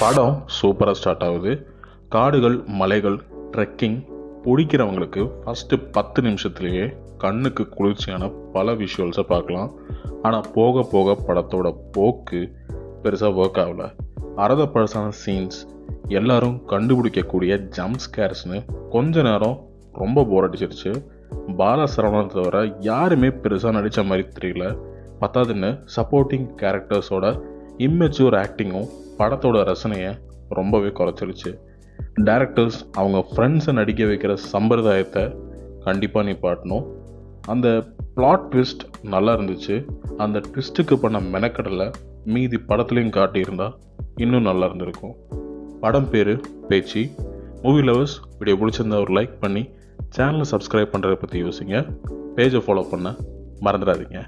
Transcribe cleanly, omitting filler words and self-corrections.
படம் சூப்பராக ஸ்டார்ட் ஆகுது. காடுகள், மலைகள், ட்ரெக்கிங் பிடிக்கிறவங்களுக்கு ஃபஸ்ட்டு 10 நிமிஷத்துலேயே கண்ணுக்கு குளிர்ச்சியான பல விஷுவல்ஸை பார்க்கலாம். ஆனால் போக போக படத்தோட போக்கு பெருசாக ஒர்க் ஆகலை. அறத பழசான சீன்ஸ், எல்லாரும் கண்டுபிடிக்கக்கூடிய ஜம்ப் ஸ்கேர்ஸ்னு கொஞ்ச நேரம் ரொம்ப போர் அடிச்சிருச்சு. பாலசரவணனை தவிர யாருமே பெருசாக நடித்த மாதிரி தெரியல. பத்தாதுன்னு சப்போர்ட்டிங் கேரக்டர்ஸோட இம்மெச்சூர் ஆக்டிங்கும் படத்தோட ரசனையை ரொம்பவே குறைச்சிருச்சு. டைரக்டர்ஸ் அவங்க ஃப்ரெண்ட்ஸை நடிக்க வைக்கிற சம்பிரதாயத்தை கண்டிப்பாக நிப்பாட்டணும். அந்த பிளாட் ட்விஸ்ட் நல்லா இருந்துச்சு. அந்த ட்விஸ்ட்டுக்கு பண்ண மெனக்கடலை மீதி படத்துலையும் காட்டியிருந்தா இன்னும் நல்லா இருந்திருக்கும். படம் பேர் பேச்சு. மூவி லவர்ஸ் வீடியோ பிடிச்சிருந்தா ஒரு லைக் பண்ணி சேனலை சப்ஸ்கிரைப் பண்ணுறதை பற்றி யோசிங்க. பேஜை ஃபாலோ பண்ண மறந்துடாதீங்க.